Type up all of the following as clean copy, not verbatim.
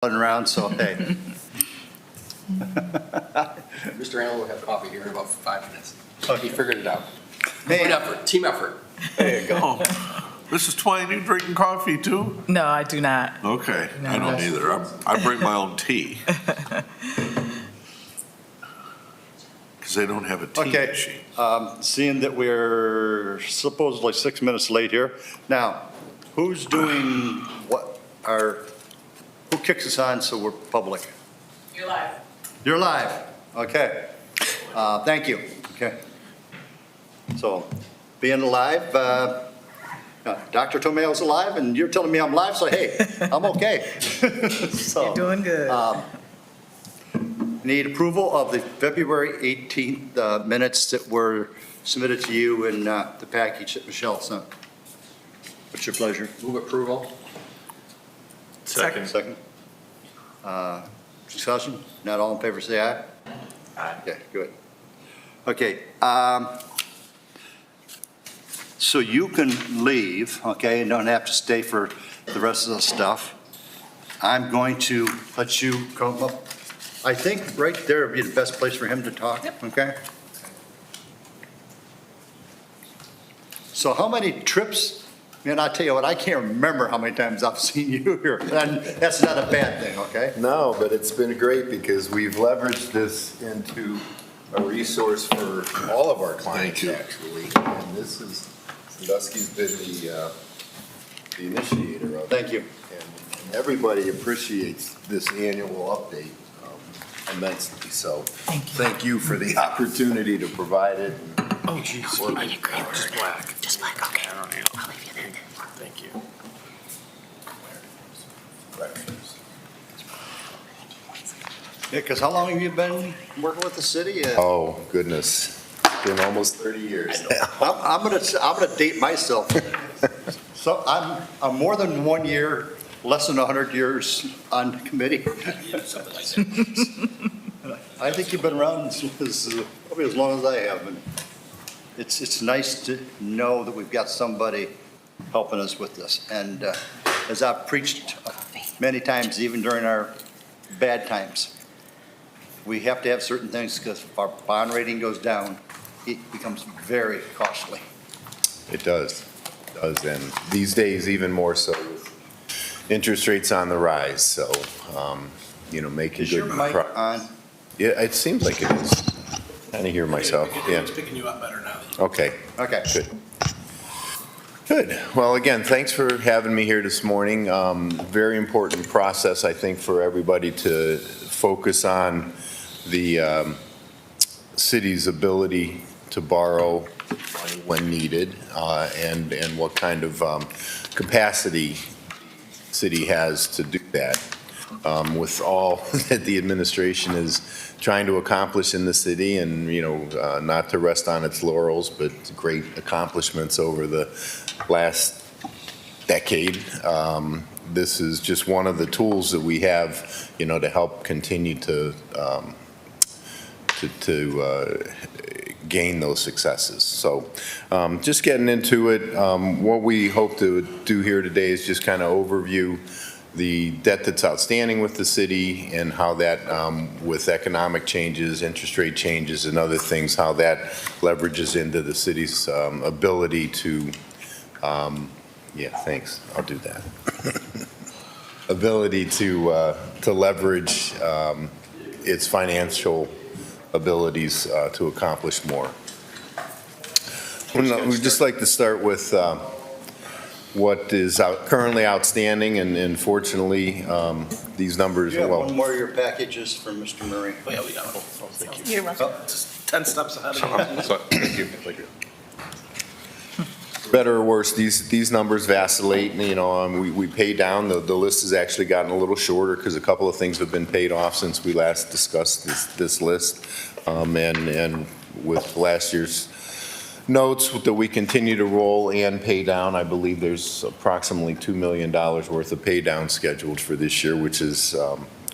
around, so hey. Mr. Allen will have coffee here in about 5 minutes. Okay. He figured it out. Hey. Team effort, team effort. There you go. Oh, Mrs. Twine, you drinking coffee too? No, I do not. Okay, No. I don't either. I bring my own tea. Because they don't have a tea Okay, machine. seeing that we're supposedly 6 minutes late here, now, who's doing who kicks us on so we're public? You're live. You're live, okay. Thank you, okay. So, being alive, Dr. Tomeo's alive, and you're telling me I'm live, so hey, I'm okay. So, You're doing good. Need approval of the February 18th minutes that were submitted to you in the package that Michelle sent. What's your pleasure? Move approval. Second. Second. Discussion? Not all in favor, say aye. Aye. Okay, good. Okay, so you can leave, okay, and don't have to stay for the rest of the stuff. I'm going to let you come up. I think right there would be the best place for him to talk, okay? So how many trips, man, I tell you what, I can't remember how many times I've seen you here, and that's not a bad thing, okay? No, but it's been great because we've leveraged this into a resource for all of our clients, actually. And this is, Sandusky's been the initiator of it. Thank you. And everybody appreciates this annual update immensely. So thank you for the opportunity to provide it. Oh, geez. Are you great? Just black. Just black, okay. I'll leave you there. Thank you. Yeah, because how long have you been working with the city? Oh, goodness. It's been almost 30 years now. I'm gonna date myself. So I'm more than 1 year, less than 100 years on the committee. I think you've been around probably as long as I have, and it's nice to know that we've got somebody helping us with this. And as I've preached many times, even during our bad times, we have to have certain things because if our bond rating goes down, it becomes very costly. It does. It does. And these days, even more so with interest rates on the rise. So, making Is your good mic progress. on? Yeah, it seems like it is. Kind of hear myself. Yeah. It's picking you up better now. Okay. Okay. Good. Good. Well, again, thanks for having me here this morning. Very important process, I think, for everybody to focus on the city's ability to borrow money when needed, and what kind of capacity the city has to do that. With all that the administration is trying to accomplish in the city, and not to rest on its laurels, but great accomplishments over the last decade. This is just one of the tools that we have, to help continue to gain those successes. So just getting into it, what we hope to do here today is just kind of overview the debt that's outstanding with the city and how that, with economic changes, interest rate changes, and other things, how that leverages into the city's ability to, thanks, I'll do that. Ability to leverage its financial abilities to accomplish more. We'd just like to start with what is currently outstanding, and fortunately, these numbers, You have well, one more of your packages for Mr. Murray. Oh, yeah, we got it. Oh, thank you. You're welcome. Just 10 steps ahead of you. Thank you. Thank you. better or worse, these numbers vacillate, and, we pay down. The list has actually gotten a little shorter because a couple of things have been paid off since we last discussed this list. And with last year's notes that we continue to roll and pay down, I believe there's approximately $2 million worth of pay down scheduled for this year, which is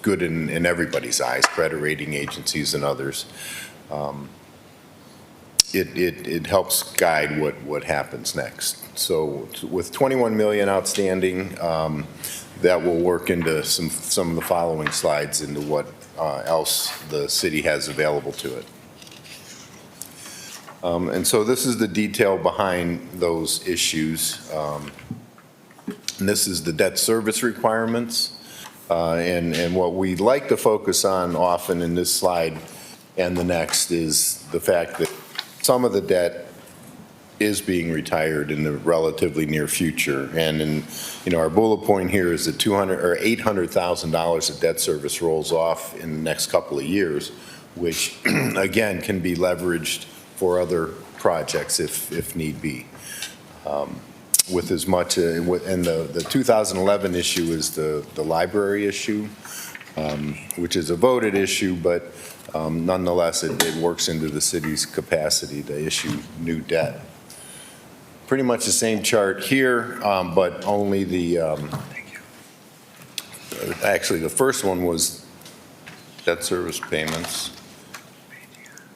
good in everybody's eyes, credit rating agencies and others. it helps guide what happens next. So with 21 million outstanding, that will work into some of the following slides into what else the city has available to it. And so this is the detail behind those issues. And this is the debt service requirements. And what we like to focus on often in this slide and the next is the fact that some of the debt is being retired in the relatively near future. And in, our bullet point here is that $800,000 of debt service rolls off in the next couple of years, which again can be leveraged for other projects if need be. With as much, and the 2011 issue is the library issue, which is a voted issue, but nonetheless, it works into the city's capacity to issue new debt. Pretty much the same chart here, but only actually the first one was debt service payments.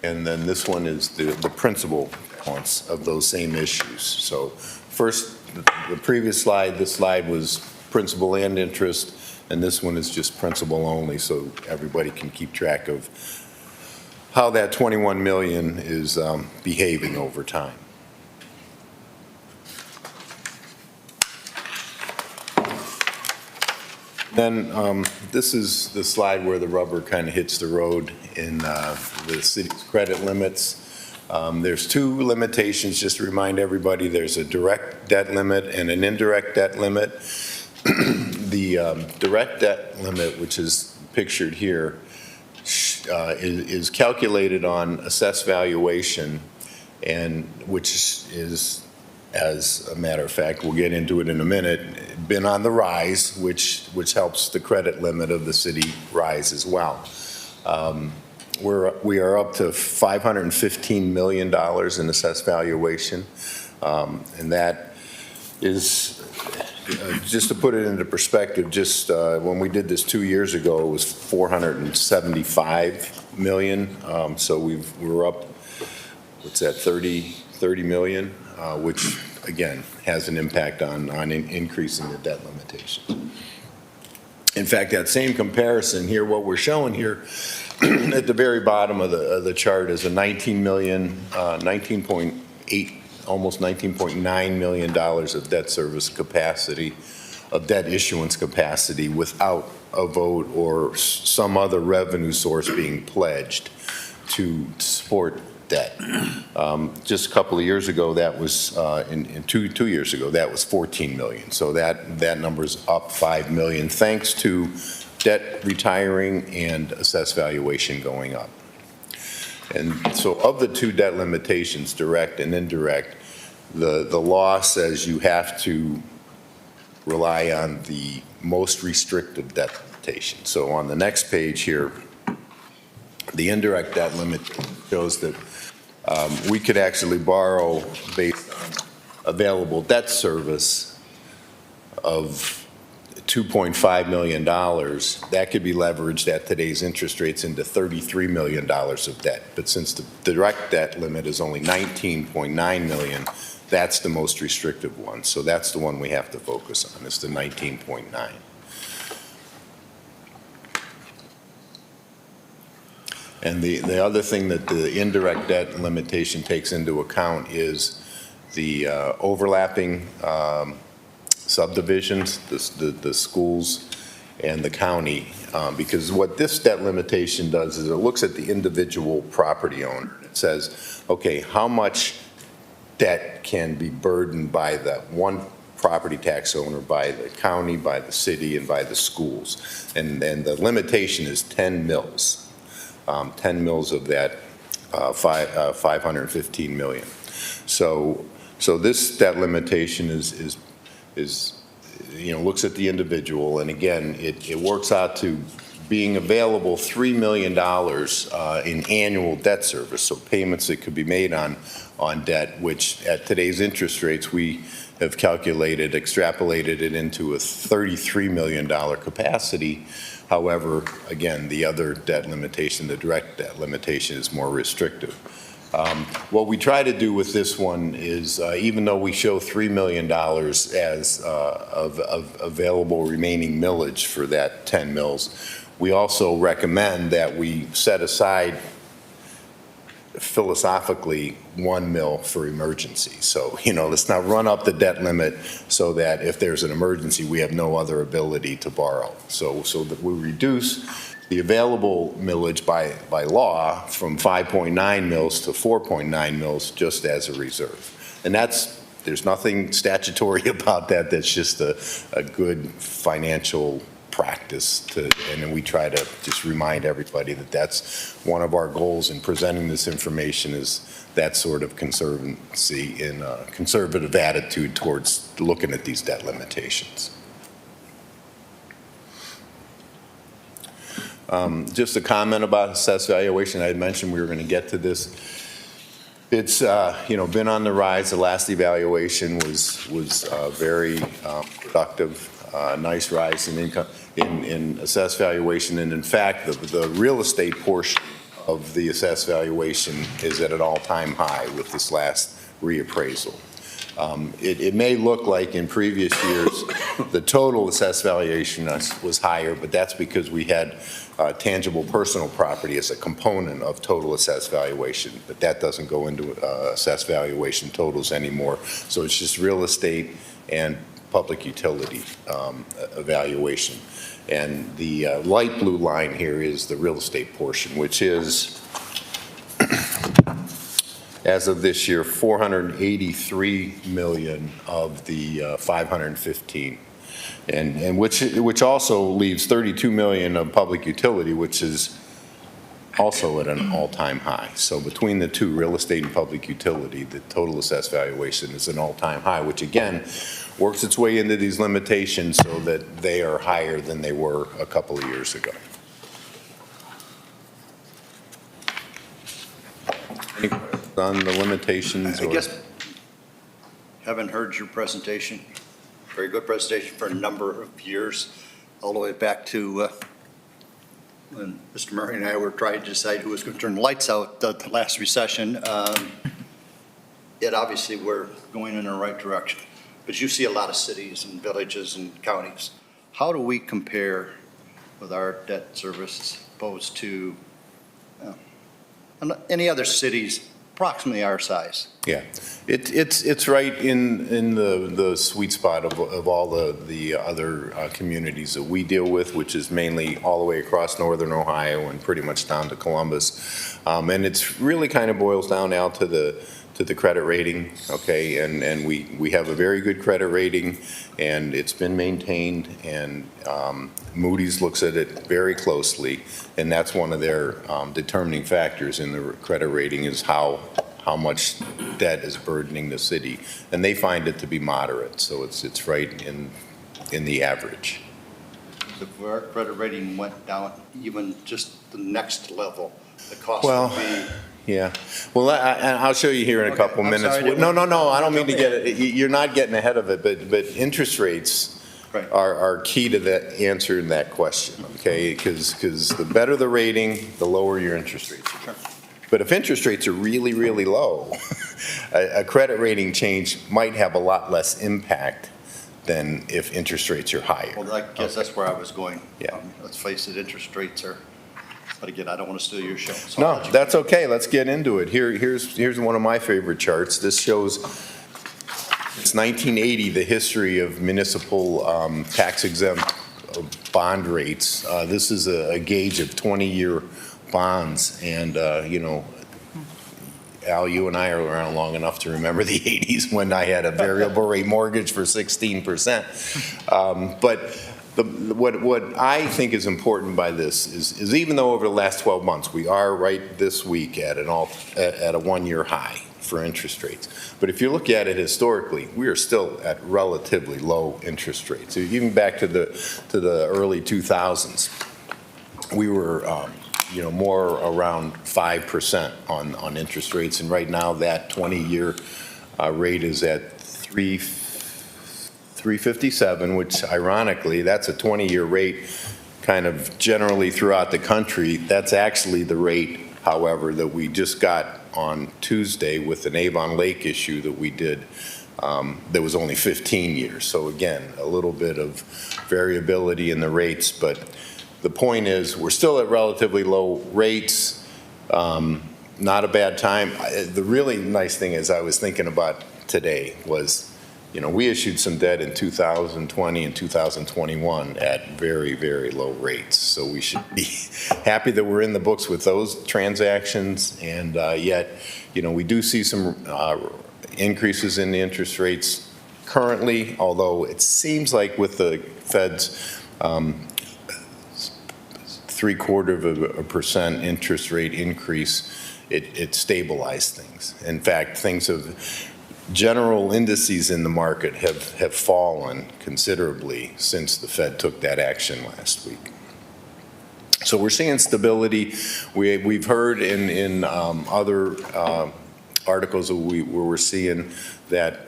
And then this one is the principal balance of those same issues. So first, the previous slide, this slide was principal and interest, and this one is just principal only, so everybody can keep track of how that 21 million is behaving over time. Then this is the slide where the rubber kind of hits the road in the city's credit limits. There's two limitations, just to remind everybody. There's a direct debt limit and an indirect debt limit. The direct debt limit, which is pictured here, is calculated on assessed valuation, and which is, as a matter of fact, we'll get into it in a minute, been on the rise, which helps the credit limit of the city rise as well. We are up to $515 million in assessed valuation, and that is, just to put it into perspective, just when we did this 2 years ago, it was $475 million. So we're up, what's that, 30 million, which again has an impact on increasing the debt limitations. In fact, that same comparison here, what we're showing here at the very bottom of the chart is a 19.8, almost $19.9 million of debt service capacity, of debt issuance capacity without a vote or some other revenue source being pledged to support debt. Just a couple of years ago, that was, two years ago, that was 14 million. So that number's up 5 million thanks to debt retiring and assessed valuation going up. And so of the two debt limitations, direct and indirect, the law says you have to rely on the most restrictive debt limitation. So on the next page here, the indirect debt limit shows that we could actually borrow based on available debt service of $2.5 million. That could be leveraged at today's interest rates into $33 million of debt. But since the direct debt limit is only $19.9 million, that's the most restrictive one. So that's the one we have to focus on, is the 19.9. And the other thing that the indirect debt limitation takes into account is the overlapping subdivisions, the schools and the county, because what this debt limitation does is it looks at the individual property owner. It says, okay, how much debt can be burdened by that one property tax owner, by the county, by the city, and by the schools. And the limitation is 10 mils. 10 mils of that 515 million. So this debt limitation is looks at the individual, and again, it works out to being available $3 million in annual debt service, so payments that could be made on debt, which at today's interest rates, we have extrapolated it into a $33 million capacity. However, again, the other debt limitation, the direct debt limitation, is more restrictive. What we try to do with this one is, even though we show $3 million as of available remaining millage for that 10 mills, we also recommend that we set aside philosophically 1 mil for emergency. So, let's not run up the debt limit so that if there's an emergency, we have no other ability to borrow. So that we reduce the available millage by law from 5.9 mils to 4.9 mils just as a reserve. And there's nothing statutory about that. That's just a good financial practice and then we try to just remind everybody that that's one of our goals in presenting this information, is that sort of conservancy and conservative attitude towards looking at these debt limitations. Just a comment about assessed valuation. I had mentioned we were going to get to this. It's been on the rise. The last evaluation was very productive. Nice rise in income in assessed valuation, and in fact, the real estate portion of the assessed valuation is at an all-time high with this last reappraisal. It may look like in previous years the total assessed valuation was higher, but that's because we had tangible personal property as a component of total assessed valuation, but that doesn't go into assessed valuation totals anymore. So it's just real estate and public utility evaluation. And the light blue line here is the real estate portion, which is, as of this year, 483 million of the 515. And which also leaves 32 million of public utility, which is also at an all-time high. So between the two, real estate and public utility, the total assessed valuation is an all-time high, which again works its way into these limitations so that they are higher than they were a couple of years ago. Any questions on the limitations? I guess, having heard your presentation, very good presentation for a number of years, all the way back to when Mr. Murray and I were trying to decide who was going to turn the lights out the last recession. It obviously we're going in the right direction. But you see a lot of cities and villages and counties. How do we compare with our debt service opposed to any other cities approximately our size? Yeah, it's right in the sweet spot of all the other communities that we deal with, which is mainly all the way across northern Ohio and pretty much down to Columbus. And it's really kind of boils down now to the credit rating, okay? And we have a very good credit rating, and it's been maintained, and Moody's looks at it very closely, and that's one of their determining factors in the credit rating is how much debt is burdening the city, and they find it to be moderate, so it's right in the average. If our credit rating went down even just the next level, the cost Well, would be. Yeah, well, I'll show you here in a Okay, couple I'm minutes. sorry, I didn't No, want- I don't mean to jump get in. it, you're not getting ahead of it, but interest rates Right. are key to that answer in that question, okay? Because the better the rating, the lower your interest rates. Sure. But if interest rates are really, really low, a credit rating change might have a lot less impact than if interest rates are higher. Well, I guess that's where I was going. Yeah. Let's face it, interest rates are, but again, I don't want to steal your show. So No, I'll let you- that's okay. Let's get into it. Here's one of my favorite charts. This shows, it's 1980, the history of municipal tax exempt bond rates. This is a gauge of 20-year bonds, and Al, you and I are around long enough to remember the 80s when I had a variable rate mortgage for 16%. But what I think is important by this is even though over the last 12 months we are right this week at a one-year high for interest rates, but if you look at it historically, we are still at relatively low interest rates. So even back to the early 2000s, we were more around 5% on interest rates, and right now that 20-year rate is at 357, which ironically, that's a 20-year rate kind of generally throughout the country. That's actually the rate however, that we just got on Tuesday with an Avon Lake issue that we did that was only 15 years. So again, a little bit of variability in the rates, but the point is we're still at relatively low rates. Not a bad time. The really nice thing is I was thinking about today was, you know, we issued some debt in 2020 and 2021 at very, very low rates. So we should be happy that we're in the books with those transactions. And yet, you know, we do see some increases in the interest rates currently, although it seems like with the Fed's 0.75% interest rate increase, it stabilized things. In fact, general indices in the market have fallen considerably since the Fed took that action last week. So we're seeing stability. We've heard in other articles where we're seeing that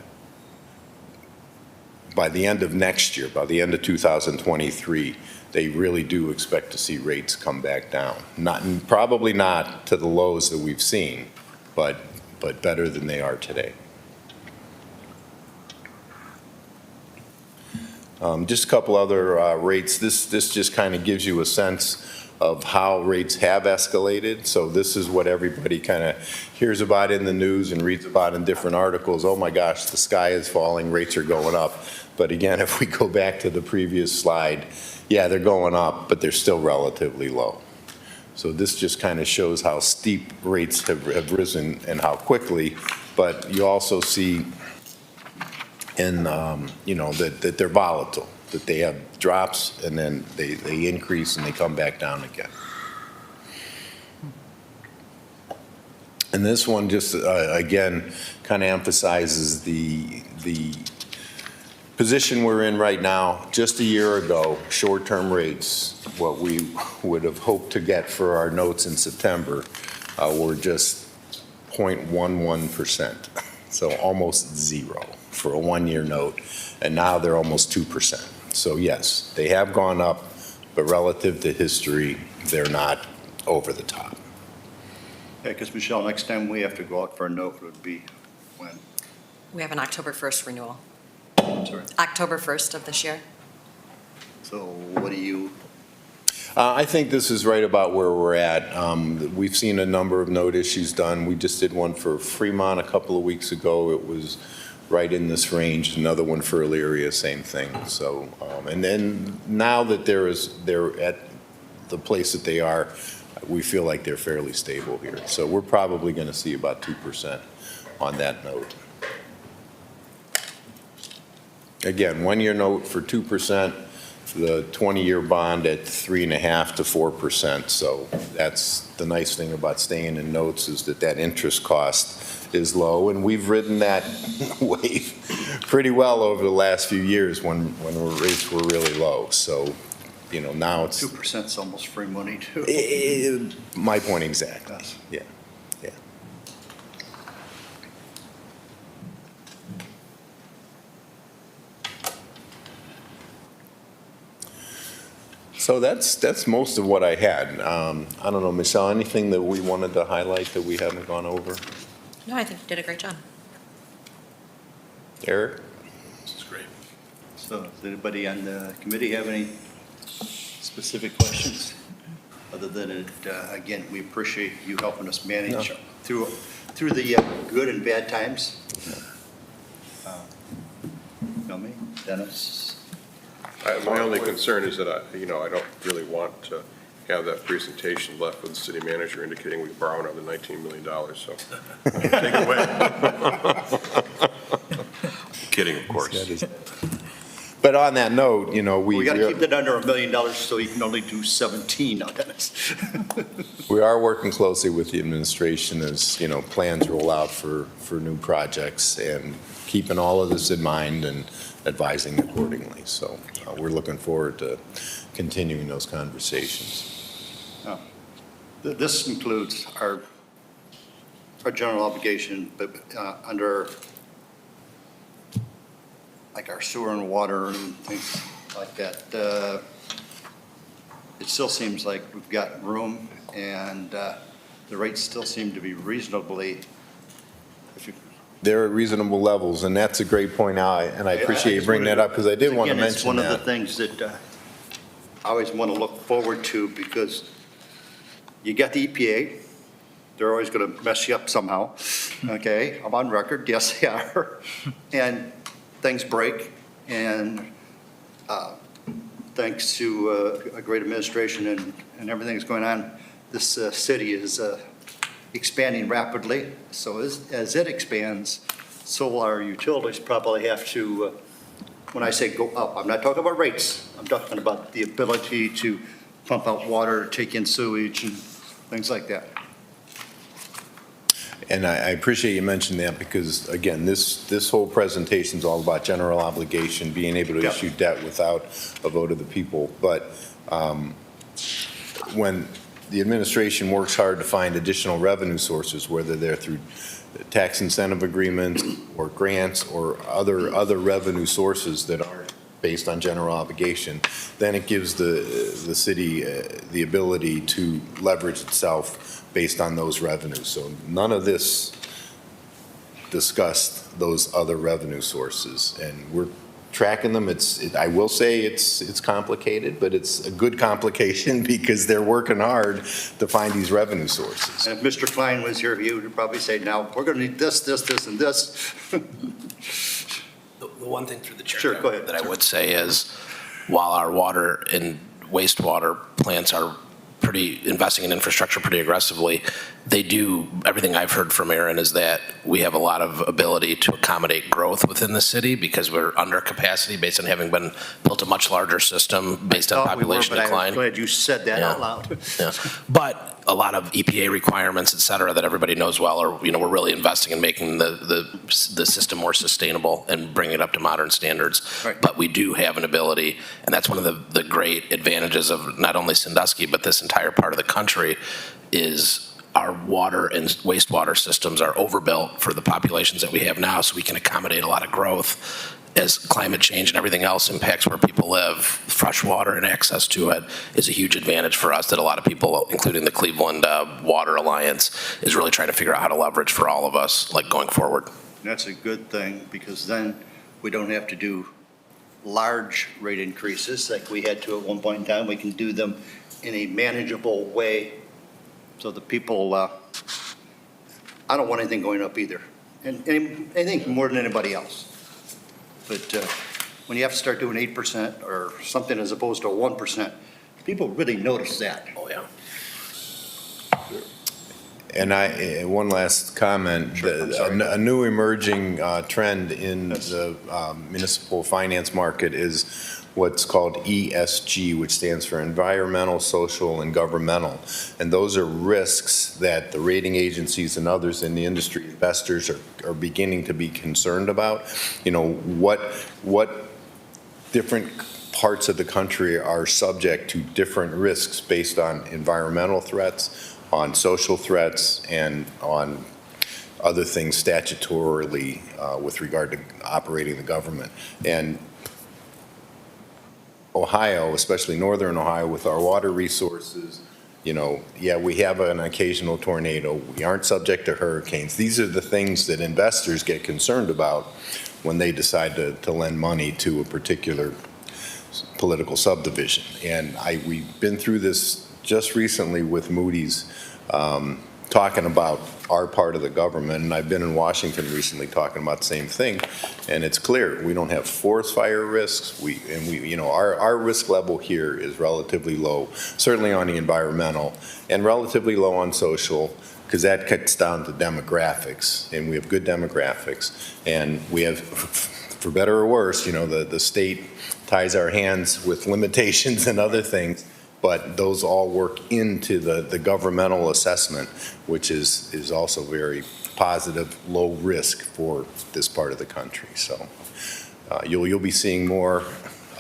by the end of next year, by the end of 2023, they really do expect to see rates come back down. Probably not to the lows that we've seen, but better than they are today. Just a couple other rates. This just kind of gives you a sense of how rates have escalated. So this is what everybody kind of hears about in the news and reads about in different articles. Oh my gosh, the sky is falling, rates are going up. But again, if we go back to the previous slide, yeah, they're going up, but they're still relatively low. So this just kind of shows how steep rates have risen and how quickly. But you also see in, you know, that they're volatile, that they have drops and then they increase and they come back down again. And this one just, again, kind of emphasizes the position we're in right now. Just a year ago, short-term rates, what we would have hoped to get for our notes in September were just 0.11%, so almost zero for a one-year note, and now they're almost 2%. So yes, they have gone up, but relative to history, they're not over the top. Yeah, because Michelle, next time we have to go out for a note would be when? We have an October 1st renewal. I'm sorry. October 1st of this year. So what do you? I think this is right about where we're at. We've seen a number of note issues done. We just did one for Fremont a couple of weeks ago. It was right in this range. Another one for Elyria, same thing. So, and then now that they're at the place that they are, we feel like they're fairly stable here. So we're probably going to see about 2% on that note. Again, one-year note for 2%, the 20-year bond at 3.5% to 4%. So that's the nice thing about staying in notes, is that interest cost is low, and we've ridden that wave pretty well over the last few years when rates were really low. So, you know, now it's 2% is almost free money too. my point exactly. Yeah, yeah. So that's most of what I had. I don't know, Michelle, anything that we wanted to highlight that we haven't gone over? No, I think you did a great job. Eric? This is great. So does anybody on the committee have any specific questions? Other than it, again, we appreciate you helping us manage through the good and bad times. You know me, Dennis? My only concern is that I don't really want to have that presentation left with the city manager indicating we borrowed another $19 million, so take it away. Kidding, of course. But on that note, you know, We got to keep it under $1 million so you can only do 17 now, Dennis. we are working closely with the administration as, you know, plans roll out for new projects, and keeping all of this in mind and advising accordingly. So we're looking forward to continuing those conversations. This includes our general obligation, but under like our sewer and water and things like that, it still seems like we've got room, and the rates still seem to be reasonably, if you. They're at reasonable levels, and that's a great point out, and I appreciate you bringing that up, because I did want to Again, it's mention one of the that. things that I always want to look forward to, because you got the EPA, they're always going to mess you up somehow, okay? I'm on record, yes, they are. And things break, and thanks to a great administration and everything that's going on, this city is expanding rapidly. So as it expands, so our utilities probably have to, when I say go up, I'm not talking about rates. I'm talking about the ability to pump out water, take in sewage and things like that. And I appreciate you mentioning that, because, again, this whole presentation is all about general obligation, being able to Yeah. issue debt without a vote of the people. But when the administration works hard to find additional revenue sources, whether they're through tax incentive agreements or grants or other revenue sources that aren't based on general obligation, then it gives the city the ability to leverage itself based on those revenues. So none of this discussed those other revenue sources, and we're tracking them. I will say it's complicated, but it's a good complication because they're working hard to find these revenue sources. And if Mr. Klein was here, he would probably say, now, we're going to need this, this, this, and this. The one thing through the chair. Sure, go ahead. That I would say is, while our water and wastewater plants are investing in infrastructure pretty aggressively, they do, everything I've heard from Aaron is that we have a lot of ability to accommodate growth within the city because we're under capacity based on having been built a much larger system based on Thought we were, population but I'm decline. glad you said that Yeah. out loud. Yeah. But a lot of EPA requirements, et cetera, that everybody knows well, are, we're really investing in making the system more sustainable and bringing it up to modern standards. Right. But we do have an ability, and that's one of the great advantages of not only Sandusky, but this entire part of the country, is our water and wastewater systems are overbuilt for the populations that we have now, so we can accommodate a lot of growth. As climate change and everything else impacts where people live, fresh water and access to it is a huge advantage for us that a lot of people, including the Cleveland Water Alliance, is really trying to figure out how to leverage for all of us, like going forward. That's a good thing, because then we don't have to do large rate increases like we had to at one point in time. We can do them in a manageable way, so the people, I don't want anything going up either, and anything more than anybody else. But when you have to start doing 8% or something as opposed to 1%, people really notice that. Oh, yeah. And one last comment. Sure, I'm sorry. A new emerging trend in the municipal finance market is what's called ESG, which stands for environmental, social, and governmental. And those are risks that the rating agencies and others in the industry, investors, are beginning to be concerned about. What different parts of the country are subject to different risks based on environmental threats, on social threats, and on other things statutorily with regard to operating the government. And Ohio, especially northern Ohio, with our water resources, yeah, we have an occasional tornado. We aren't subject to hurricanes. These are the things that investors get concerned about when they decide to lend money to a particular political subdivision. And we've been through this just recently with Moody's talking about our part of the government, and I've been in Washington recently talking about the same thing, and it's clear we don't have forest fire risks. Our risk level here is relatively low, certainly on the environmental, and relatively low on social, because that cuts down to demographics, and we have good demographics, and we have, for better or worse, the state ties our hands with limitations and other things. But those all work into the governmental assessment, which is also very positive, low risk for this part of the country. So you'll be seeing more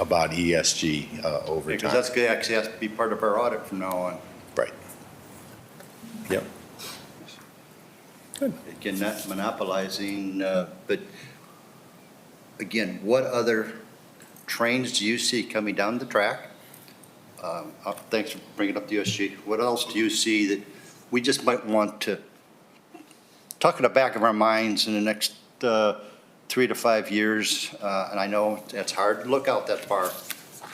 about ESG over time. Because that's going to actually has to be part of our audit from now on. Right. Yep. Good. Again, not monopolizing, but again, what other trains do you see coming down the track? Thanks for bringing up the USG. What else do you see that we just might want to tuck in the back of our minds in the next 3 to 5 years, and I know it's hard to look out that far,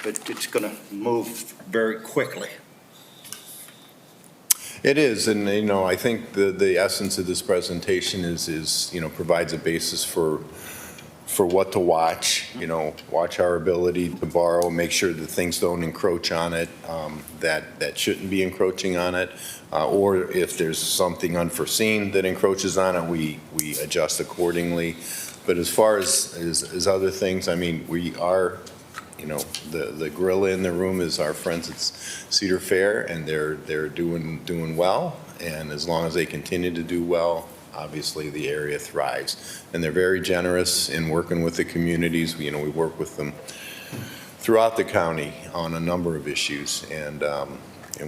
but it's going to move very quickly. It is, and, I think the essence of this presentation is, provides a basis for what to watch, watch our ability to borrow, make sure that things don't encroach on it, that shouldn't be encroaching on it, or if there's something unforeseen that encroaches on it, we adjust accordingly. But as far as other things, I mean, we are, the gorilla in the room is our friends at Cedar Fair, and they're doing well, and as long as they continue to do well, obviously the area thrives. And they're very generous in working with the communities. We work with them throughout the county on a number of issues, and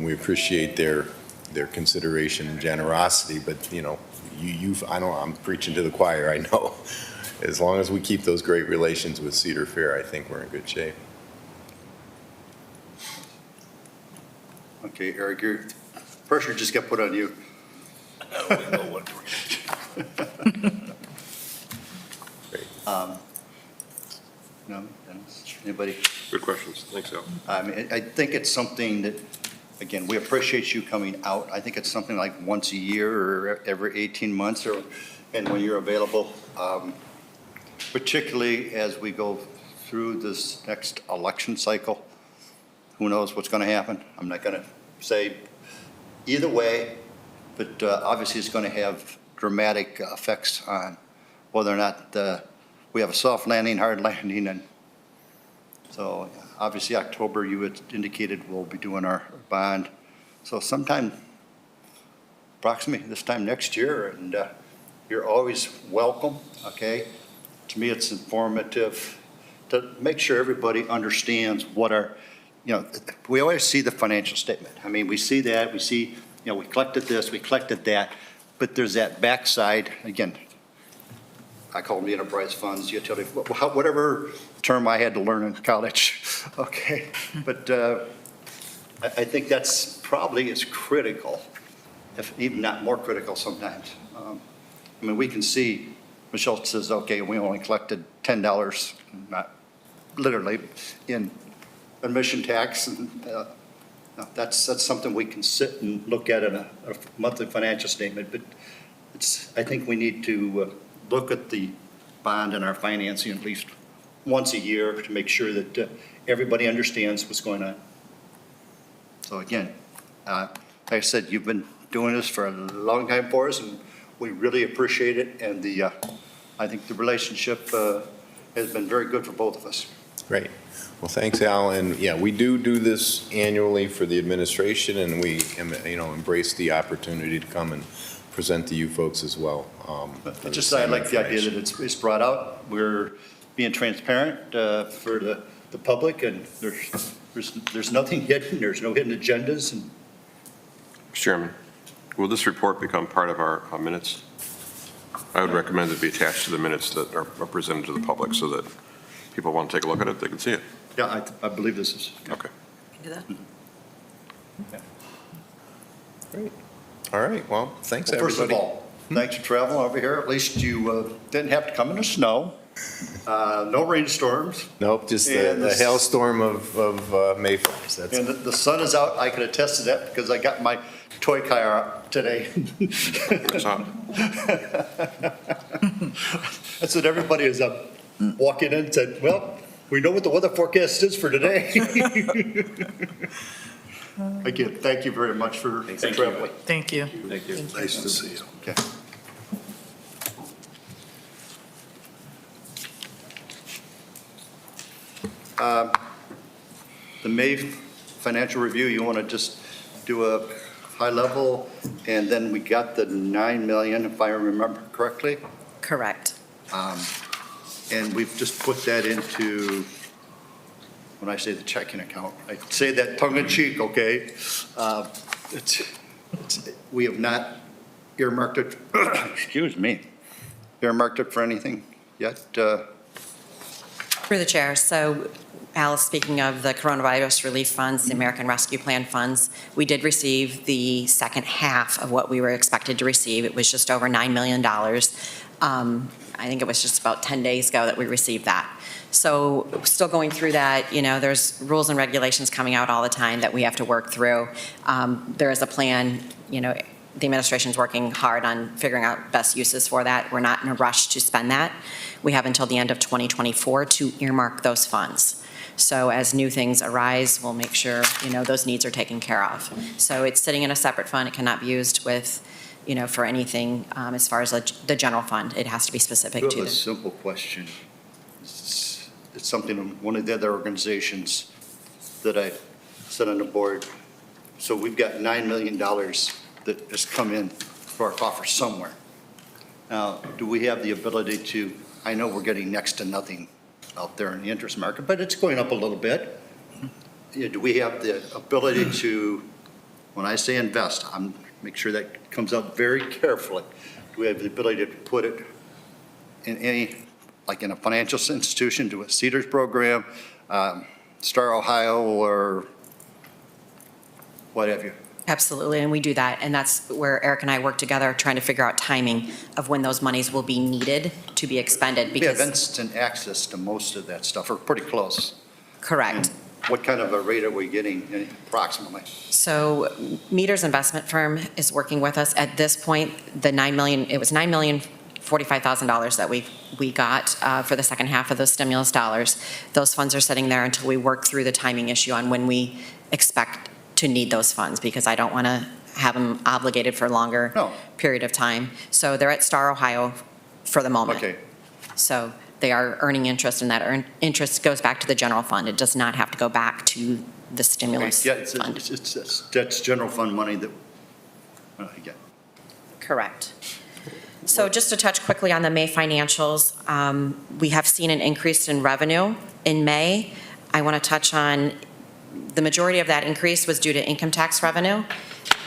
we appreciate their consideration and generosity. But I'm preaching to the choir, I know. As long as we keep those great relations with Cedar Fair, I think we're in good shape. Okay, Eric, your pressure just got put on you. No, Dennis, anybody? Good questions. Thanks, Al. I mean, I think it's something that, again, we appreciate you coming out. I think it's something like once a year or every 18 months, and when you're available, particularly as we go through this next election cycle. Who knows what's going to happen? I'm not going to say either way, but obviously it's going to have dramatic effects on whether or not we have a soft landing, hard landing, and so obviously October, you had indicated we'll be doing our bond. So sometime approximately this time next year, and you're always welcome, okay? To me, it's informative to make sure everybody understands what our, we always see the financial statement. I mean, we see that, we see, we collected this, we collected that, but there's that backside, again, I call them the enterprise funds, utility, whatever term I had to learn in college, okay? But I think that's probably as critical, if even not more critical sometimes. I mean, we can see, Michelle says, okay, we only collected $10, not literally, in admission tax, and that's something we can sit and look at in a monthly financial statement, but I think we need to look at the bond and our financing at least once a year to make sure that everybody understands what's going on. So again, like I said, you've been doing this for a long time for us, and we really appreciate it, and I think the relationship has been very good for both of us. Great. Well, thanks, Al. And yeah, we do this annually for the administration, and we, embrace the opportunity to come and present to you folks as well. It's just I like the idea that it's brought out. We're being transparent for the public, and there's nothing hidden. There's no hidden agendas. And Mr. Chairman, will this report become part of our minutes? I would recommend it be attached to the minutes that are presented to the public so that people want to take a look at it, they can see it. yeah, I believe this is. Okay. Can do that. Great. All right. Well, thanks, Well, first everybody. of all, thanks for traveling over here. At least you didn't have to come in the snow. No rainstorms. Nope, just And the hailstorm of Mayflies. That's And the sun is out. I can attest to that because I got my toy car out today. It's on. I said, everybody is up, walking in and said, well, we know what the weather forecast is for today. Again, thank you very much for traveling. Thank you. Thank you. Nice to see you. Okay. The May financial review, you want to just do a high level, and then we got the 9 million, if I remember correctly, Correct. and we've just put that into, when I say the checking account, I say that tongue in cheek, okay? We have not earmarked it, excuse me, earmarked it for anything yet. Through the chair, so Alice, speaking of the coronavirus relief funds, the American Rescue Plan funds, we did receive the second half of what we were expected to receive. It was just over $9 million. I think it was just about 10 days ago that we received that. So still going through that, there's rules and regulations coming out all the time that we have to work through. There is a plan, the administration's working hard on figuring out best uses for that. We're not in a rush to spend that. We have until the end of 2024 to earmark those funds. So as new things arise, we'll make sure, those needs are taken care of. So it's sitting in a separate fund. It cannot be used with, for anything as far as the general fund. It has to be specific I to have a the. simple question. It's something one of the other organizations that I sit on the board. So we've got $9 million that has come in for our coffers somewhere. Now, do we have the ability to, I know we're getting next to nothing out there in the interest market, but it's going up a little bit. Do we have the ability to, when I say invest, I'm make sure that comes out very carefully. Do we have the ability to put it in any, like in a financial institution, do a Cedars program, Star Ohio, or what have you? Absolutely, and we do that, and that's where Eric and I work together, trying to figure out timing of when those monies will be needed to be expended. We have Because instant access to most of that stuff, or pretty close. correct. And what kind of a rate are we getting approximately? So Meters Investment Firm is working with us at this point. The it was $9,045,000 that we got for the second half of those stimulus dollars. Those funds are sitting there until we work through the timing issue on when we expect to need those funds, because I don't want to have them obligated for a longer period of time. So they're at Star Ohio for the moment. Okay, So they are earning interest, and that interest goes back to the general fund. It does not have to go back to the stimulus yeah, fund. that's general fund money that, I get. Correct. So just to touch quickly on the May financials, we have seen an increase in revenue in May. I want to touch on the majority of that increase was due to income tax revenue.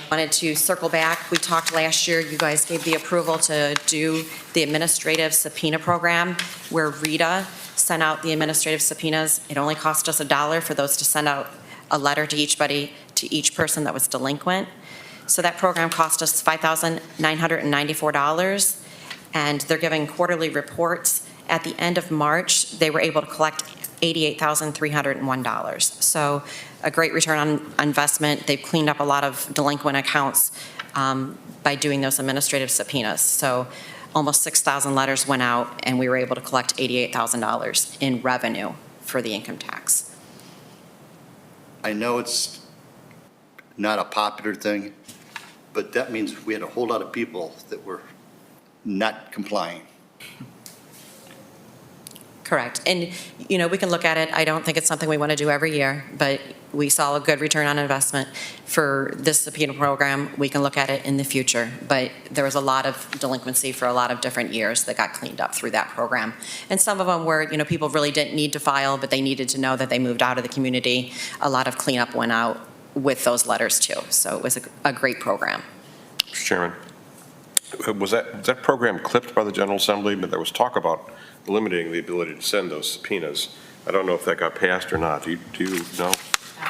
Wanted to circle back. We talked last year, you guys gave the approval to do the administrative subpoena program where Rita sent out the administrative subpoenas. It only cost us $1 for those to send out a letter to each person that was delinquent. So that program cost us $5,994, and they're giving quarterly reports. At the end of March, they were able to collect $88,301. So a great return on investment. They've cleaned up a lot of delinquent accounts by doing those administrative subpoenas. So almost 6,000 letters went out, and we were able to collect $88,000 in revenue for the income tax. I know it's not a popular thing, but that means we had a whole lot of people that were not complying. Correct. And, we can look at it. I don't think it's something we want to do every year, but we saw a good return on investment for this subpoena program. We can look at it in the future, but there was a lot of delinquency for a lot of different years that got cleaned up through that program. And some of them were, people really didn't need to file, but they needed to know that they moved out of the community. A lot of cleanup went out with those letters too. So it was a great program. Mr. Chairman, was that program clipped by the General Assembly? But there was talk about limiting the ability to send those subpoenas. I don't know if that got passed or not. Do you know?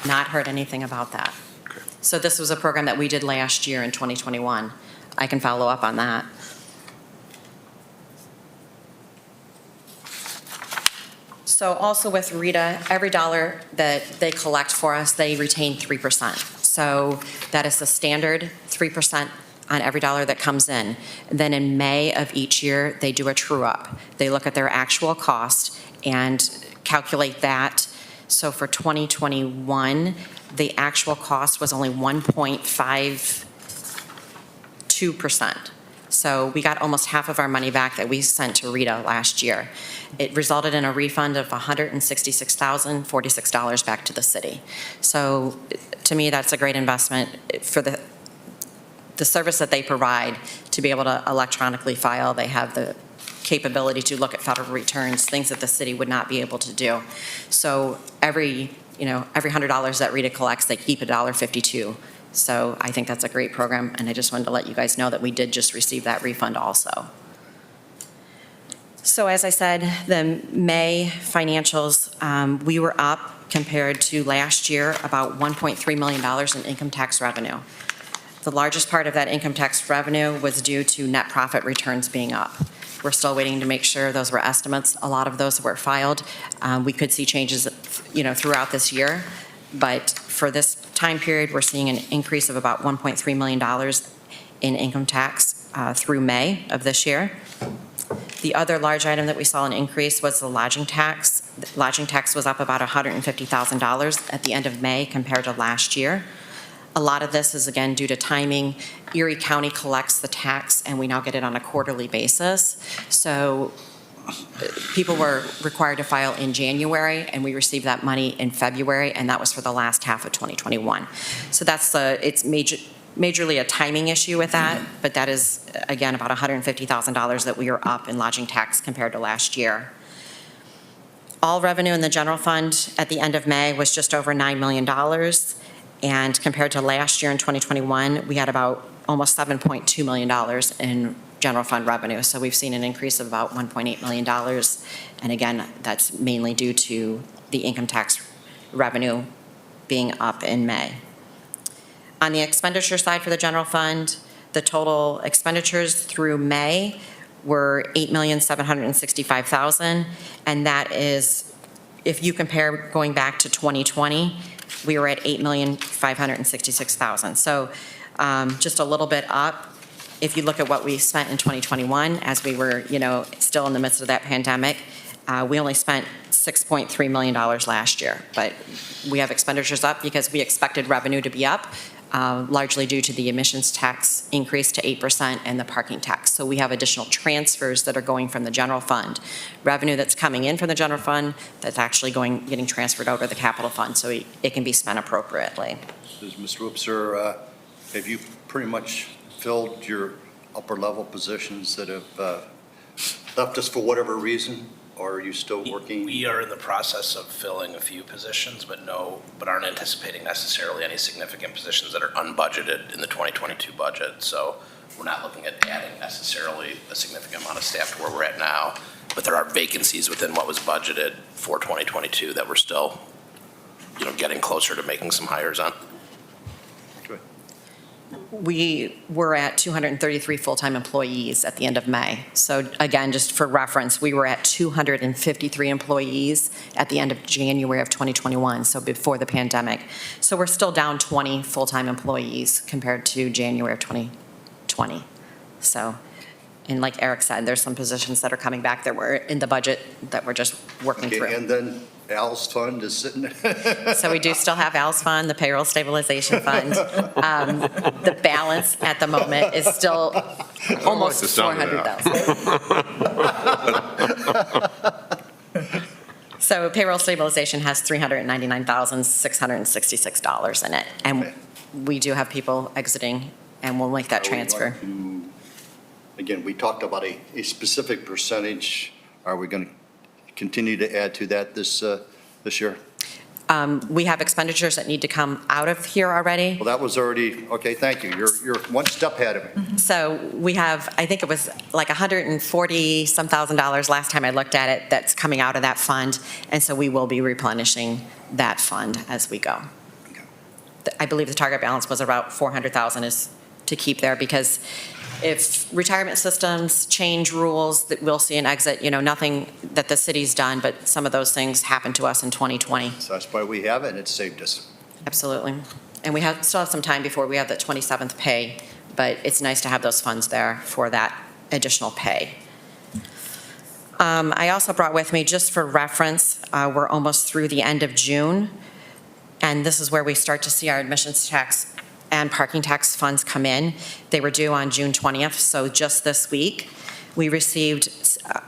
Not heard anything about that. Okay. So this was a program that we did last year in 2021. I can follow up on that. So also with Rita, every dollar that they collect for us, they retain 3%. So that is the standard 3% on every dollar that comes in. Then in May of each year, they do a true up. They look at their actual cost and calculate that. So for 2021, the actual cost was only 1.52%. So we got almost half of our money back that we sent to Rita last year. It resulted in a refund of $166,046 back to the city. So to me, that's a great investment for the service that they provide to be able to electronically file. They have the capability to look at federal returns, things that the city would not be able to do. So every $100 that Rita collects, they keep $1.52. So I think that's a great program, and I just wanted to let you guys know that we did just receive that refund also. So as I said, the May financials, we were up compared to last year about $1.3 million in income tax revenue. The largest part of that income tax revenue was due to net profit returns being up. We're still waiting to make sure those were estimates. A lot of those were filed. We could see changes, throughout this year. But for this time period, we're seeing an increase of about $1.3 million in income tax through May of this year. The other large item that we saw an increase was the lodging tax. The lodging tax was up about $150,000 at the end of May compared to last year. A lot of this is, again, due to timing. Erie County collects the tax, and we now get it on a quarterly basis. So people were required to file in January, and we received that money in February, and that was for the last half of 2021. So it's majorly a timing issue with that, but that is, again, about $150,000 that we are up in lodging tax compared to last year. All revenue in the general fund at the end of May was just over $9 million, and compared to last year in 2021, we had about almost $7.2 million in general fund revenue. So we've seen an increase of about $1.8 million, and again, that's mainly due to the income tax revenue being up in May. On the expenditure side for the general fund, the total expenditures through May were $8,765,000, and that is, if you compare going back to 2020, we were at $8,566,000. So just a little bit up. If you look at what we spent in 2021, as we were, still in the midst of that pandemic, we only spent $6.3 million last year, but we have expenditures up because we expected revenue to be up, largely due to the emissions tax increase to 8% and the parking tax. So we have additional transfers that are going from the general fund. Revenue that's coming in from the general fund that's actually getting transferred over to the capital fund, so it can be spent appropriately. Mr. Whoopser, have you pretty much filled your upper level positions that have left us for whatever reason? Or are you still working? We are in the process of filling a few positions, but aren't anticipating necessarily any significant positions that are unbudgeted in the 2022 budget. So we're not looking at adding necessarily a significant amount of staff to where we're at now, but there are vacancies within what was budgeted for 2022 that we're still, getting closer to making some hires on. We were at 233 full-time employees at the end of May. So again, just for reference, we were at 253 employees at the end of January of 2021, so before the pandemic. So we're still down 20 full-time employees compared to January of 2020. So, and like Eric said, there's some positions that are coming back that were in the budget that we're just working through. And then Al's fund is sitting there. So we do still have Al's fund, the payroll stabilization fund. The balance at the moment is still almost the sound of that. $400,000. So payroll stabilization has $399,666 in it. And we do have people exiting, and we'll make that transfer. Again, we talked about a specific percentage. Are we going to continue to add to that this year? We have expenditures that need to come out of here already. Well, that was already, okay, thank you. You're one step ahead of me. So we have, I think it was like $140-some thousand last time I looked at it that's coming out of that fund, and so we will be replenishing that fund as we go. Okay. I believe the target balance was about $400,000 is to keep there, because if retirement systems change rules, that we'll see an exit, nothing that the city's done, but some of those things happened to us in 2020. So that's why we have it, and it saved us. Absolutely. And we still have some time before we have that 27th pay, but it's nice to have those funds there for that additional pay. I also brought with me, just for reference, we're almost through the end of June, and this is where we start to see our admissions tax and parking tax funds come in. They were due on June 20th, so just this week, we received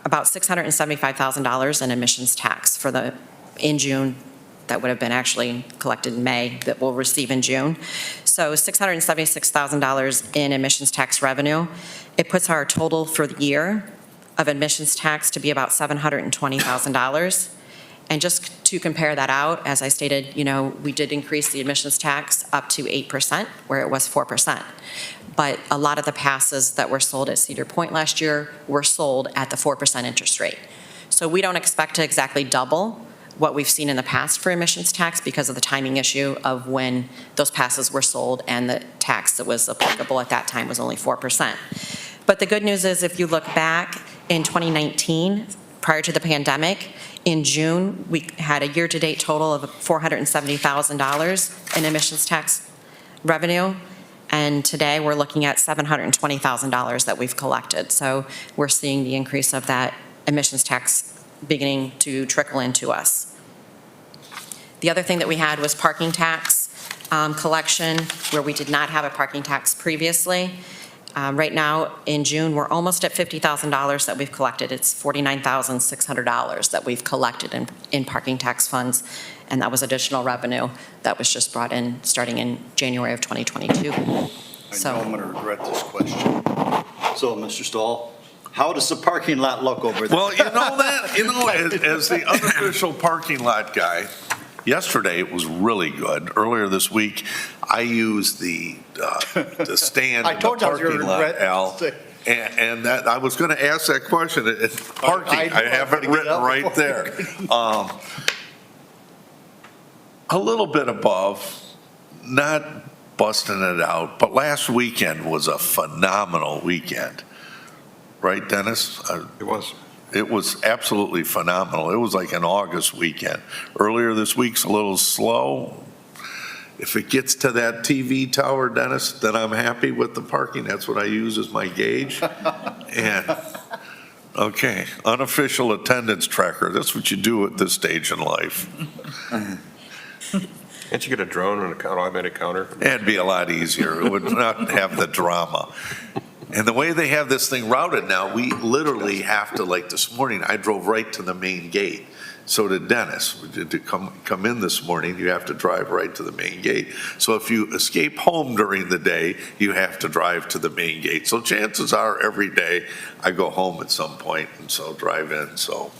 about $675,000 in admissions tax in June. That would have been actually collected in May, that we'll receive in June. So $676,000 in admissions tax revenue. It puts our total for the year of admissions tax to be about $720,000. And just to compare that out, as I stated, we did increase the admissions tax up to 8%, where it was 4%. but a lot of the passes that were sold at Cedar Point last year were sold at the 4% interest rate. So we don't expect to exactly double what we've seen in the past for emissions tax because of the timing issue of when those passes were sold and the tax that was applicable at that time was only 4%. But the good news is if you look back in 2019, prior to the pandemic, in June, we had a year-to-date total of $470,000 in emissions tax revenue. And today, we're looking at $720,000 that we've collected. So we're seeing the increase of that emissions tax beginning to trickle into us. The other thing that we had was parking tax collection, where we did not have a parking tax previously. Right now, in June, we're almost at $50,000 that we've collected. It's $49,600 that we've collected in parking tax funds, and that was additional revenue that was just brought in starting in January of 2022. I know I'm going to regret this question. So, Mr. Stahl, how does the parking lot look over there? Well, as the unofficial parking lot guy, yesterday it was really good. Earlier this week, I used the stand I in told the you I was parking gonna lot, regret Al. saying- And that, I was going to ask that question. Parking, I knew I I have was it gonna get written out right before. there. A little bit above, not busting it out, but last weekend was a phenomenal weekend. Right, Dennis? It was. It was absolutely phenomenal. It was like an August weekend. Earlier this week's a little slow. If it gets to that TV tower, Dennis, then I'm happy with the parking. That's what I use as my gauge. And, okay, unofficial attendance tracker. That's what you do at this stage in life. Can't you get a drone and an automatic counter? It'd be a lot easier. It would not have the drama. And the way they have this thing routed now, we literally have to, like this morning, I drove right to the main gate. So did Dennis. To come in this morning, you have to drive right to the main gate. So if you escape home during the day, you have to drive to the main gate. So chances are every day I go home at some point and so drive in. So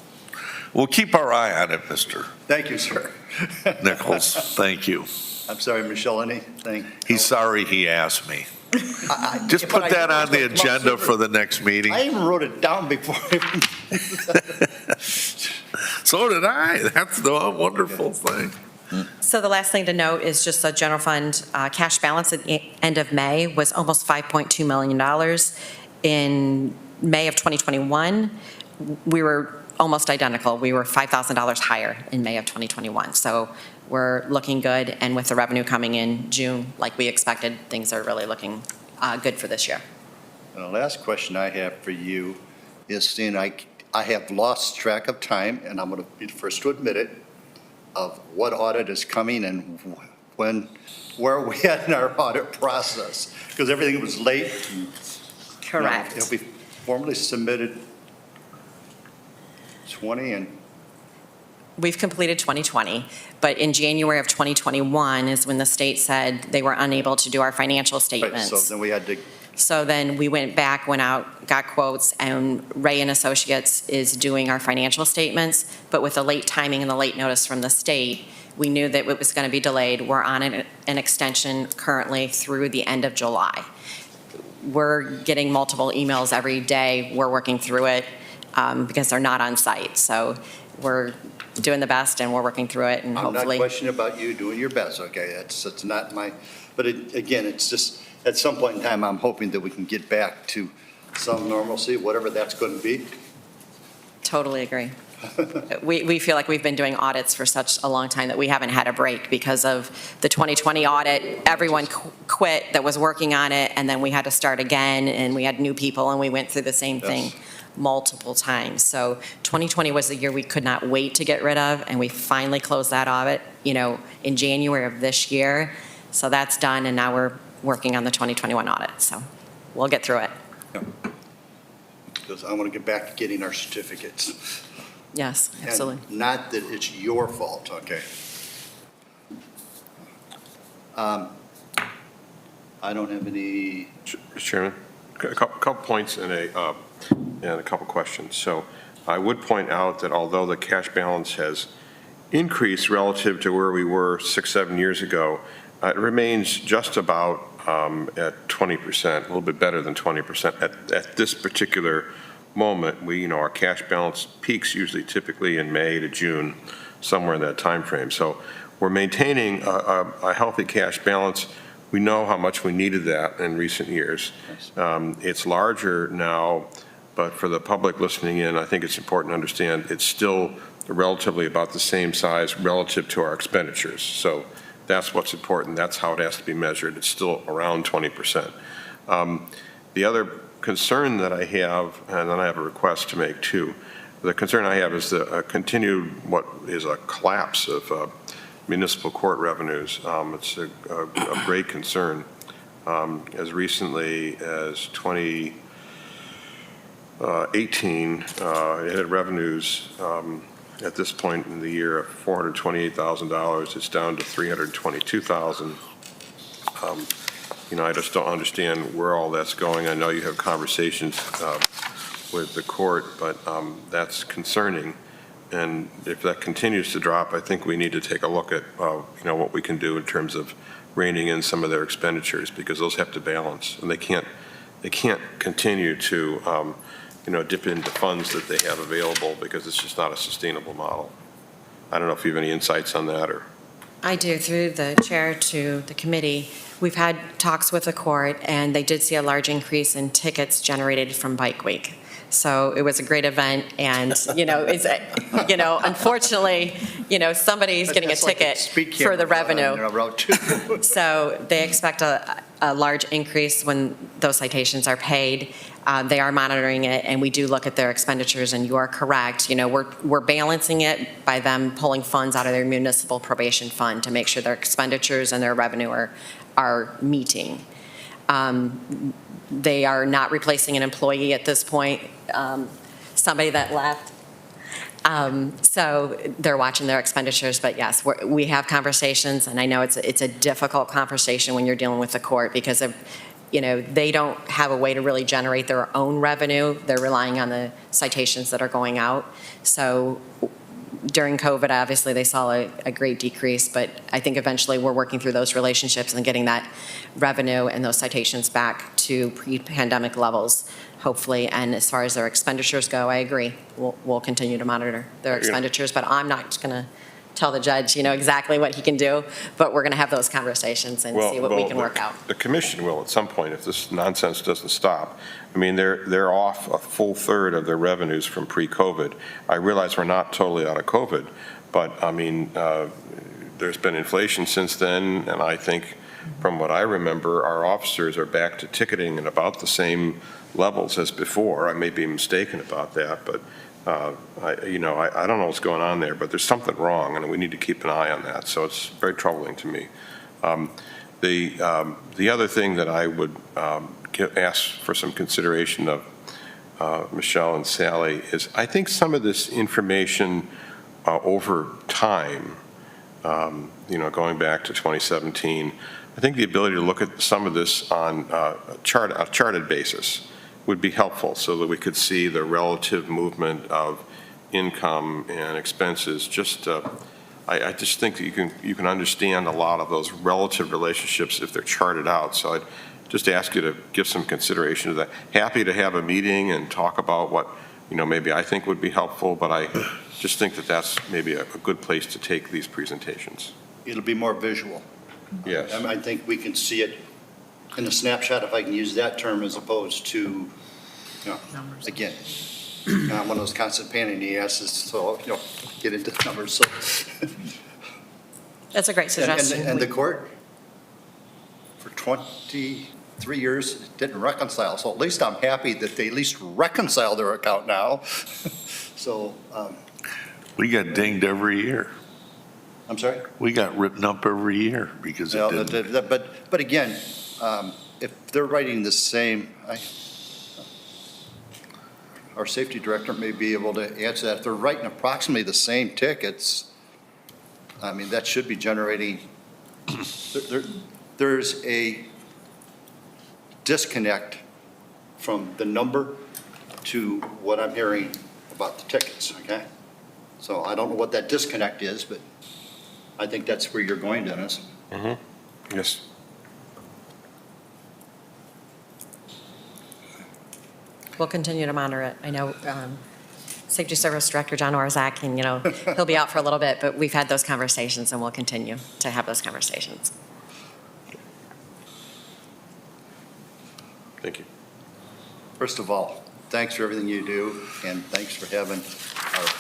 we'll keep our eye on it, Mr. Thank you, sir. Nichols. Thank you. I'm sorry, Michelle, anything? He's sorry he asked me. I- Just but put I that knew it on was the gonna come up agenda sooner. for the next meeting. I even wrote it down before. So did I. That's the wonderful thing. So the last thing to note is just the general fund cash balance at the end of May was almost $5.2 million. In May of 2021, we were almost identical. We were $5,000 higher in May of 2021. So we're looking good, and with the revenue coming in June, like we expected, things are really looking good for this year. And the last question I have for you is, seeing I have lost track of time, and I'm going to be the first to admit it, of what audit is coming and where are we at in our audit process? Because everything was late. And, Correct. it'll be formally submitted 20 and We've completed 2020, but in January of 2021 is when the state said they were unable to do our financial right, statements. so then we had to. So then we went back, went out, got quotes, and Ray and Associates is doing our financial statements. But with the late timing and the late notice from the state, we knew that it was going to be delayed. We're on an extension currently through the end of July. We're getting multiple emails every day. We're working through it because they're not on site. So we're doing the best and we're working through it, and I'm not hopefully. questioning about you doing your best, okay? That's not my, but again, it's just, at some point in time, I'm hoping that we can get back to some normalcy, whatever that's going to be. Totally agree. We feel like we've been doing audits for such a long time that we haven't had a break because of the 2020 audit. Everyone quit that was working on it, and then we had to start again, and we had new people, and we went through the same thing multiple times. So 2020 was the year we could not wait to get rid of, and we finally closed that audit, in January of this year. So that's done, and now we're working on the 2021 audit. So we'll get through it. Because I want to get back to getting our certificates. Yes, And absolutely. not that it's your fault, okay? I don't have any. Mr. Chairman, a couple points and a couple questions. So I would point out that although the cash balance has increased relative to where we were 6-7 years ago, it remains just about at 20%, a little bit better than 20%. At this particular moment, our cash balance peaks usually typically in May to June, somewhere in that time frame. So we're maintaining a healthy cash balance. We know how much we needed that in recent years. It's larger now, but for the public listening in, I think it's important to understand it's still relatively about the same size relative to our expenditures. So that's what's important. That's how it has to be measured. It's still around 20%. The other concern that I have, and then I have a request to make too, the concern I have is the continued, what is a collapse of municipal court revenues. It's a great concern. As recently as 2018, it had revenues at this point in the year of $428,000. It's down to $322,000. I just don't understand where all that's going. I know you have conversations with the court, but that's concerning. And if that continues to drop, I think we need to take a look at, what we can do in terms of reining in some of their expenditures, because those have to balance, and they can't continue to, dip into funds that they have available, because it's just not a sustainable model. I don't know if you have any insights on that, or. I do, through the chair to the committee. We've had talks with the court, and they did see a large increase in tickets generated from Bike Week. So it was a great event, and, unfortunately, somebody's getting a ticket for the revenue. So they expect a large increase when those citations are paid. They are monitoring it, and we do look at their expenditures, and you are correct. We're balancing it by them pulling funds out of their municipal probation fund to make sure their expenditures and their revenue are meeting. They are not replacing an employee at this point, somebody that left. So they're watching their expenditures, but yes, we have conversations, and I know it's a difficult conversation when you're dealing with the court, because they don't have a way to really generate their own revenue. They're relying on the citations that are going out. So during COVID, obviously, they saw a great decrease, but I think eventually we're working through those relationships and getting that revenue and those citations back to pre-pandemic levels, hopefully. And as far as their expenditures go, I agree. We'll continue to monitor their expenditures, but I'm not going to tell the judge, exactly what he can do, but we're going to have those conversations and see what we can work out. The commission will at some point, if this nonsense doesn't stop. I mean, they're off a full third of their revenues from pre-COVID. I realize we're not totally out of COVID, but I mean, there's been inflation since then, and I think from what I remember, our officers are back to ticketing at about the same levels as before. I may be mistaken about that, but I don't know what's going on there, but there's something wrong, and we need to keep an eye on that. So it's very troubling to me. The other thing that I would ask for some consideration of Michelle and Sally is, I think some of this information over time, going back to 2017, I think the ability to look at some of this on a charted basis would be helpful, so that we could see the relative movement of income and expenses. I just think that you can understand a lot of those relative relationships if they're charted out. So I'd just ask you to give some consideration to that. Happy to have a meeting and talk about what maybe I think would be helpful, but I just think that that's maybe a good place to take these presentations. It'll be more visual. Yes. I think we can see it in a snapshot, if I can use that term, as opposed to, again, one of those constant pain in the asses, so, get into the numbers. So. That's a great suggestion. And the court, for 23 years, didn't reconcile, so at least I'm happy that they at least reconcile their account now. So. We got dinged every year. I'm sorry? We got written up every year because it didn't. But again, if they're writing the same, our safety director may be able to answer that. If they're writing approximately the same tickets, I mean, that should be generating, there's a disconnect from the number to what I'm hearing about the tickets, okay? So I don't know what that disconnect is, but I think that's where you're going, Dennis. Mm-hmm. Yes. we'll continue to monitor it. I know Safety Service Director John Orzak, and, he'll be out for a little bit, but we've had those conversations, and we'll continue to have those conversations. Thank you. First of all, thanks for everything you do, and thanks for having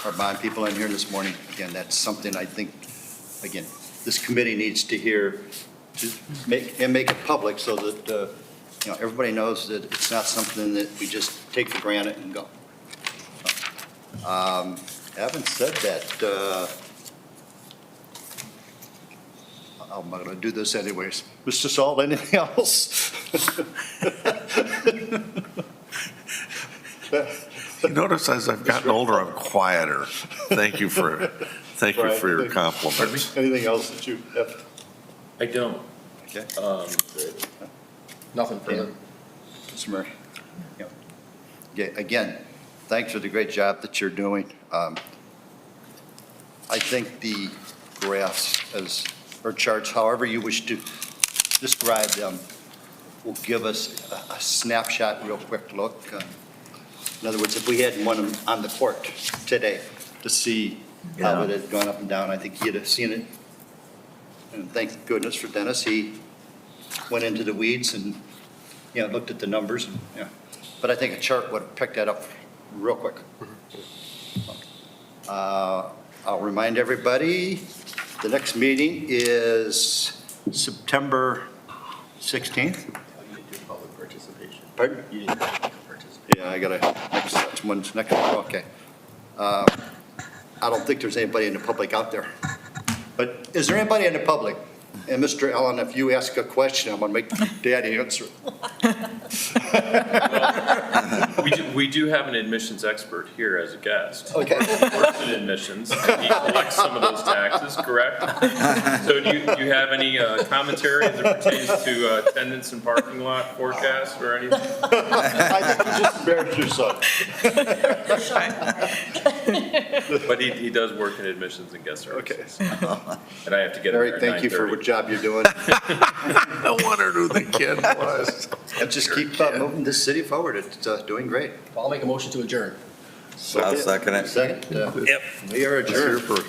our bond people in here this morning. Again, that's something I think, again, this committee needs to hear, to make it public so that, everybody knows that it's not something that we just take for granted and go. Having said that, I'm not going to do this anyways. Mr. Salt, anything else? You notice as I've gotten older, I'm quieter. Thank you for your compliments. Anything else that you have? I don't. Okay. Nothing further. Mr. Murray? Yeah. Yeah, again, thanks for the great job that you're doing. I think the graphs or charts, however you wish to describe them, will give us a snapshot, real quick look. In other words, if we had one on the court today to see how it had gone up and down, I think he'd have seen it. And thank goodness for Dennis. He went into the weeds and, looked at the numbers. And, But I think a chart would have picked that up real quick. I'll remind everybody, the next meeting is September 16th. You didn't do public participation. Pardon? You didn't do public participation. Yeah, I gotta, next one, okay. I don't think there's anybody in the public out there. But is there anybody in the public? And Mr. Allen, if you ask a question, I'm gonna make Dad answer. We do have an admissions expert here as a guest. Okay. He works in admissions. He collects some of those taxes, correct? So do you have any commentary as it pertains to attendance and parking lot forecast or anything? I think you just embarrassed yourself. But he does work in admissions and guest services. Okay. And I have to get him there Eric, at thank you for 9:30. what job you're doing. No wonder who the kid was. And just keep moving this city forward. It's doing great. I'll make a motion to adjourn. I'll second it. Second? Yep. We are Here adjourned. for a